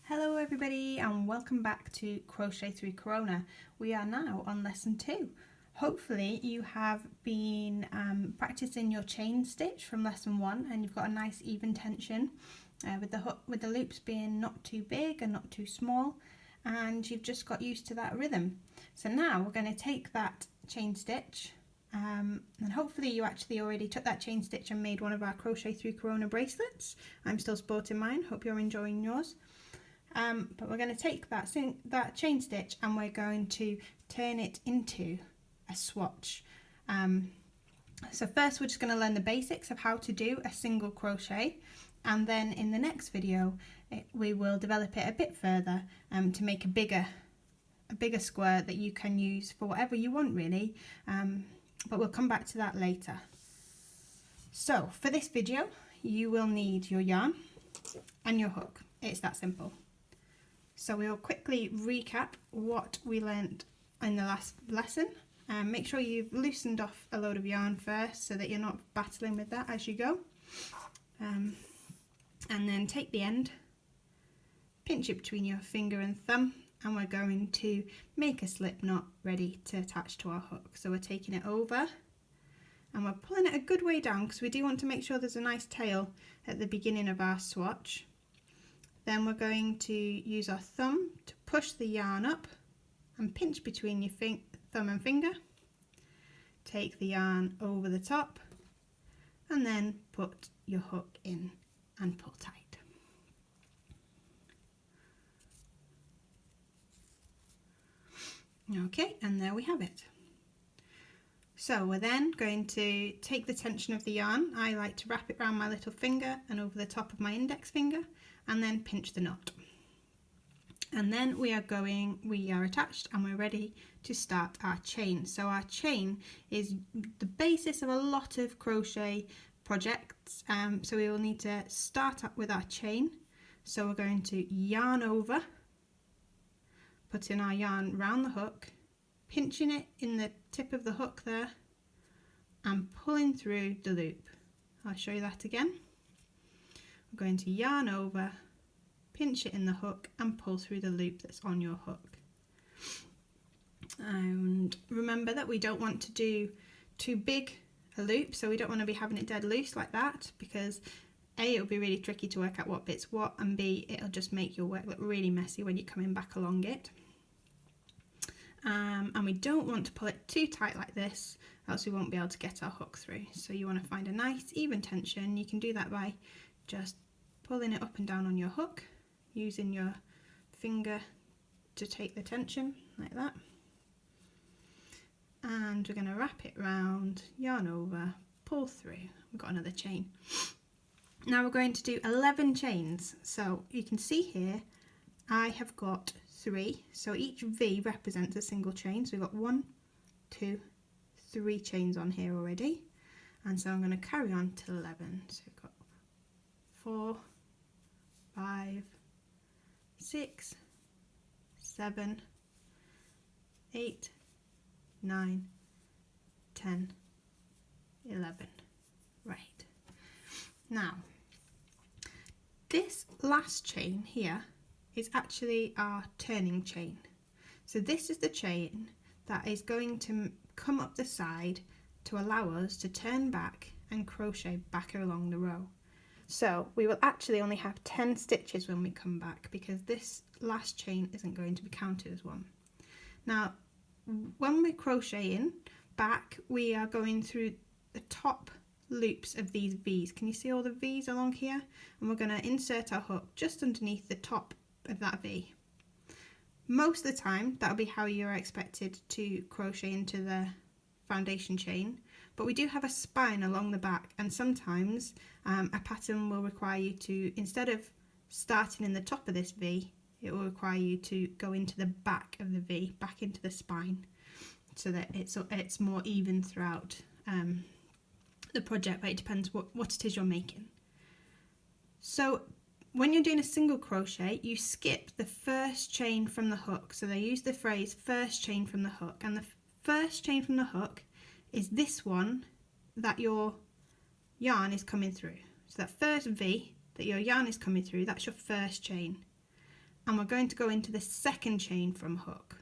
Hello everybody and welcome back to Crochet Through Corona. We are now on lesson 2. Hopefully you have been practicing your chain stitch from lesson 1 and you've got a nice even tension with the loops being not too big and not too small, and you've just got used to that rhythm. So now we're going to take that chain stitch and hopefully you actually already took that chain stitch and made one of our Crochet Through Corona bracelets. I'm still sporting mine, hope you're enjoying yours. But we're going to take that chain stitch and we're going to turn it into a swatch. So first we're just going to learn the basics of how to do a single crochet, and then in the next video we will develop it a bit further to make a bigger square that you can use for whatever you want really, but we'll come back to that later. So for this video you will need your yarn and your hook. It's that simple. So we'll quickly recap what we learnt in the last lesson. Make sure you've loosened off a load of yarn first so that you're not battling with that as you go. And then take the end, pinch it between your finger and thumb, and we're going to make a slip knot ready to attach to our hook. So we're taking it over and we're pulling it a good way down because we do want to make sure there's a nice tail at the beginning of our swatch. Then we're going to use our thumb to push the yarn up and pinch between your thumb and finger. Take the yarn over the top and then put your hook in and pull tight. Okay, and there we have it. So we're then going to take the tension of the yarn. I like to wrap it around my little finger and over the top of my index finger, and then pinch the knot. And then we are attached and we're ready to start our chain. So our chain is the basis of a lot of crochet projects. So we will need to start up with our chain. So we're going to yarn over, putting our yarn round the hook, pinching it in the tip of the hook there, and pulling through the loop. I'll show you that again. We're going to yarn over, pinch it in the hook and pull through the loop that's on your hook. And remember that we don't want to do too big a loop, so we don't want to be having it dead loose like that, because A, it'll be really tricky to work out what bit's what, and B, it'll just make your work look really messy when you're coming back along it. And we don't want to pull it too tight like this, else we won't be able to get our hook through. So you want to find a nice even tension. You can do that by just pulling it up and down on your hook, using your finger to take the tension like that. And we're going to wrap it round, yarn over, pull through. We've got another chain. Now we're going to do 11 chains. So you can see here I have got 3, so each V represents a single chain. So we've got 1, 2, 3 chains on here already, and so I'm going to carry on to 11. So we've got 4, 5, 6, 7, 8, 9, 10, 11. Right. Now, this last chain here is actually our turning chain. So this is the chain that is going to come up the side to allow us to turn back and crochet back along the row. So we will actually only have 10 stitches when we come back, because this last chain isn't going to be counted as one. Now when we're crocheting back, we are going through the top loops of these V's. Can you see all the V's along here? And we're going to insert our hook just underneath the top of that V. Most of the time that'll be how you're expected to crochet into the foundation chain, but we do have a spine along the back, and sometimes a pattern will require you to, instead of starting in the top of this V, it will require you to go into the back of the V, back into the spine, so that it's more even throughout the project, but it depends what it is you're making. So when you're doing a single crochet, you skip the first chain from the hook. So they use the phrase first chain from the hook, and the first chain from the hook is this one that your yarn is coming through. So that first V that your yarn is coming through, that's your first chain. and we're going to go into the second chain from hook.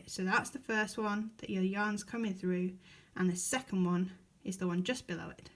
So that's the first one that your yarn's coming through, and the second one is the one just below it.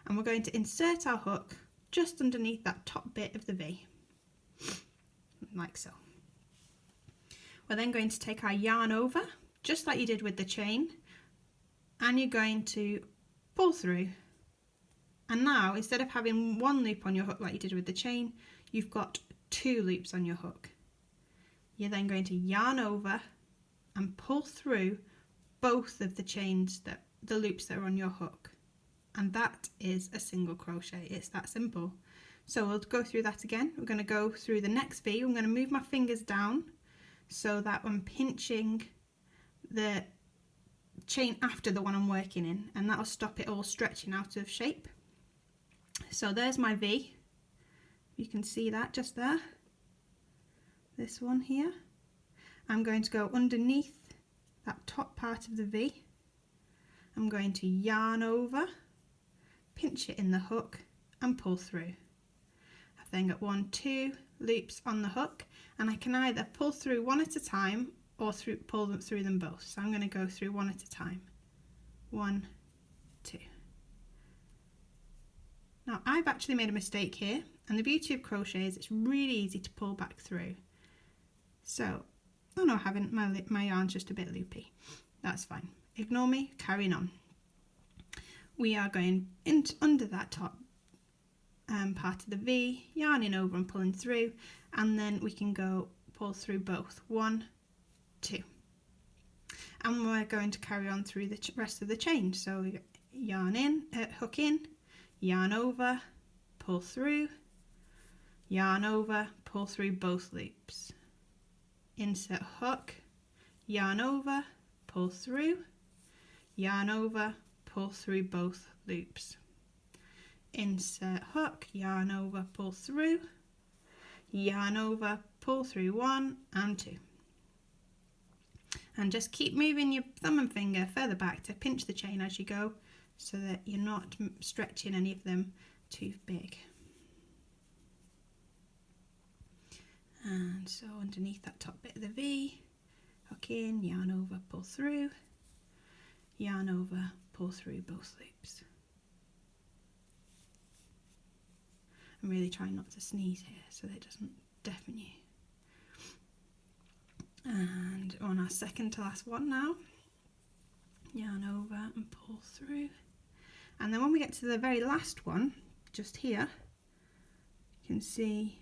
And we're going to insert our hook just underneath that top bit of the V, like so. We're then going to take our yarn over, just like you did with the chain, and you're going to pull through. And now, instead of having one loop on your hook like you did with the chain, you've got 2 loops on your hook. You're then going to yarn over and pull through both of the chains, the loops that are on your hook. And that is a single crochet. It's that simple. So we'll go through that again. We're going to go through the next V. I'm going to move my fingers down so that I'm pinching the chain after the one I'm working in, and that'll stop it all stretching out of shape. So there's my V. You can see that just there. This one here. I'm going to go underneath that top part of the V. I'm going to yarn over, pinch it in the hook and pull through. I've then got 1, 2 loops on the hook, and I can either pull through one at a time or pull them through them both. So I'm going to go through one at a time. 1, 2. Now I've actually made a mistake here, and the beauty of crochet is it's really easy to pull back through. So, oh no, I haven't, my yarn's just a bit loopy. That's fine. Ignore me, carrying on. We are going under that top part of the V, yarning over and pulling through, and then we can go pull through both. 1, 2. And we're going to carry on through the rest of the chain. So we yarn in, hook in, yarn over, pull through, yarn over, pull through both loops. Insert hook, yarn over, pull through, yarn over, pull through both loops. Insert hook, yarn over, pull through, yarn over, pull through 1 and 2. And just keep moving your thumb and finger further back to pinch the chain as you go, so that you're not stretching any of them too big. And so underneath that top bit of the V, hook in, yarn over, pull through, yarn over, pull through both loops. I'm really trying not to sneeze here so that it doesn't deafen you. And on our second to last one now, yarn over and pull through. And then when we get to the very last one, just here, you can see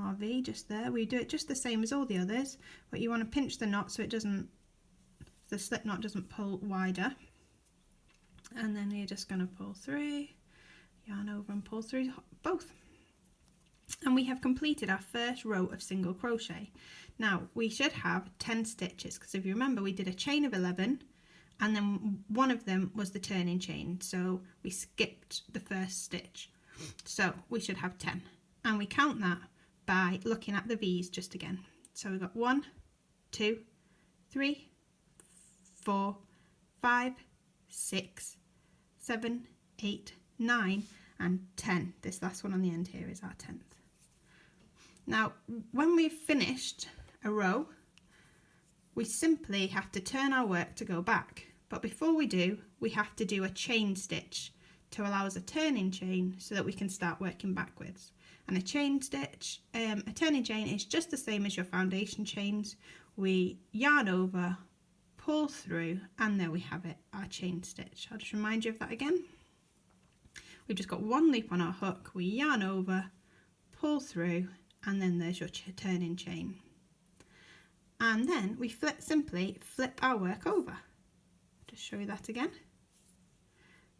our V just there. We do it just the same as all the others, but you want to pinch the knot so it doesn't, the slip knot doesn't pull wider. And then you're just going to pull through, yarn over and pull through both. And we have completed our first row of single crochet. Now we should have 10 stitches, because if you remember we did a chain of 11 and then one of them was the turning chain, so we skipped the first stitch. So we should have 10, and we count that by looking at the V's just again. So we've got 1, 2, 3, 4, 5, 6, 7, 8, 9 and 10. This last one on the end here is our 10th. Now when we've finished a row, we simply have to turn our work to go back, but before we do, we have to do a chain stitch to allow us a turning chain so that we can start working backwards. And a chain stitch, a turning chain is just the same as your foundation chains. We yarn over, pull through, and there we have it, our chain stitch. I'll just remind you of that again. We've just got one loop on our hook, we yarn over, pull through, and then there's your turning chain. And then we simply flip our work over. Just show you that again.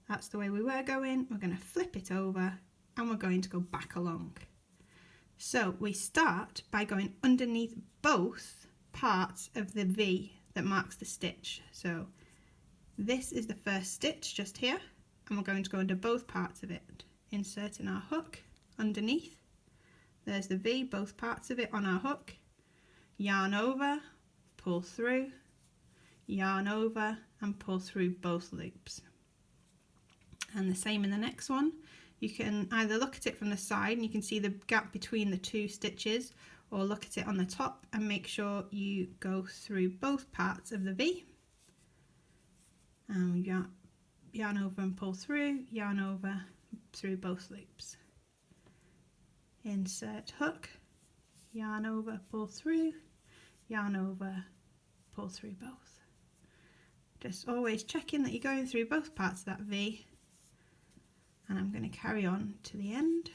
That's the way we were going. We're going to flip it over and we're going to go back along. So we start by going underneath both parts of the V that marks the stitch. So this is the first stitch just here, and we're going to go under both parts of it. Inserting our hook underneath. There's the V, both parts of it on our hook. Yarn over, pull through, yarn over and pull through both loops. And the same in the next one. You can either look at it from the side and you can see the gap between the two stitches, or look at it on the top and make sure you go through both parts of the V. And yarn over and pull through, yarn over through both loops. Insert hook, yarn over, pull through, yarn over, pull through both. Just always checking that you're going through both parts of that V, and I'm going to carry on to the end.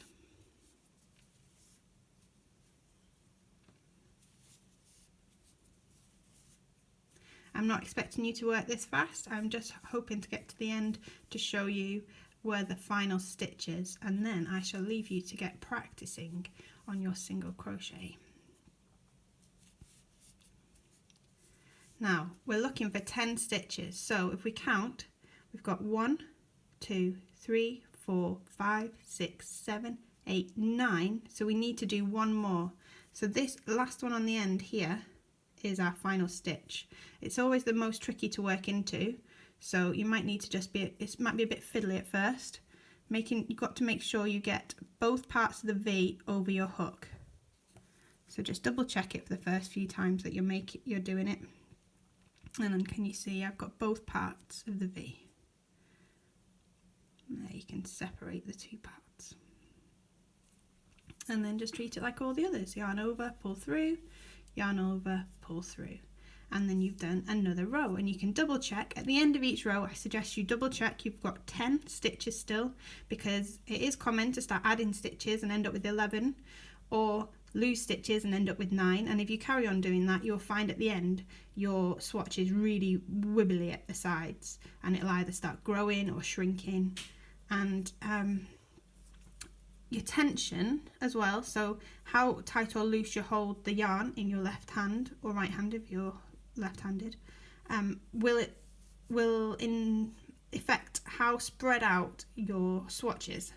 I'm not expecting you to work this fast, I'm just hoping to get to the end to show you where the final stitch is, and then I shall leave you to get practicing on your single crochet. Now we're looking for 10 stitches, so if we count, we've got 1, 2, 3, 4, 5, 6, 7, 8, 9, so we need to do one more. So this last one on the end here is our final stitch. It's always the most tricky to work into, so you might need to just be, it might be a bit fiddly at first. You've got to make sure you get both parts of the V over your hook. So just double check it for the first few times that you're doing it. And then can you see I've got both parts of the V. And there you can separate the two parts. And then just treat it like all the others. Yarn over, pull through, yarn over, pull through. And then you've done another row, and you can double check at the end of each row. I suggest you double check you've got 10 stitches still, because it is common to start adding stitches and end up with 11, or lose stitches and end up with 9. And if you carry on doing that, you'll find at the end your swatch is really wibbly at the sides, and it'll either start growing or shrinking. And your tension as well, so how tight or loose you hold the yarn in your left hand or right hand if you're left-handed, will in effect how spread out your swatch is.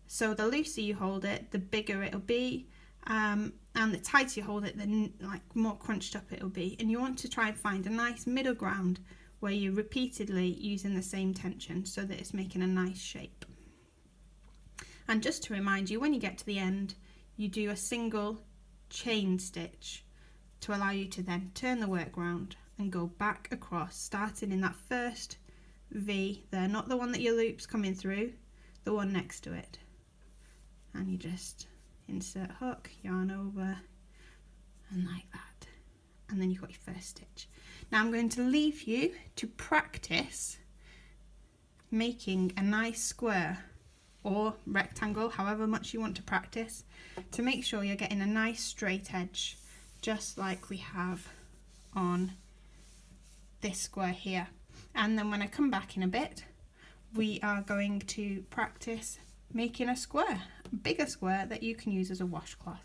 So the looser you hold it, the bigger it'll be, and the tighter you hold it, the more crunched up it'll be. And you want to try and find a nice middle ground where you're repeatedly using the same tension so that it's making a nice shape. And just to remind you, when you get to the end, you do a single chain stitch to allow you to then turn the work round and go back across, starting in that first V there, not the one that your loop's coming through, the one next to it. And you just insert hook, yarn over, and like that. And then you've got your first stitch. Now I'm going to leave you to practice making a nice square or rectangle, however much you want to practice, to make sure you're getting a nice straight edge, just like we have on this square here. And then when I come back in a bit, we are going to practice making a square, a bigger square that you can use as a washcloth.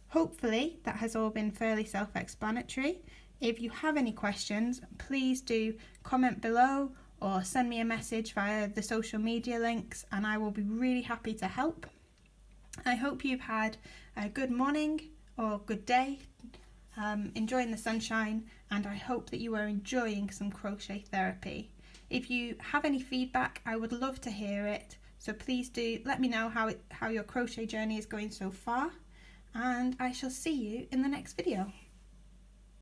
Hopefully that has all been fairly self-explanatory. If you have any questions, please do comment below or send me a message via the social media links, and I will be really happy to help. I hope you've had a good morning or good day, enjoying the sunshine, and I hope that you are enjoying some crochet therapy. If you have any feedback, I would love to hear it, so please do let me know how your crochet journey is going so far, and I shall see you in the next video.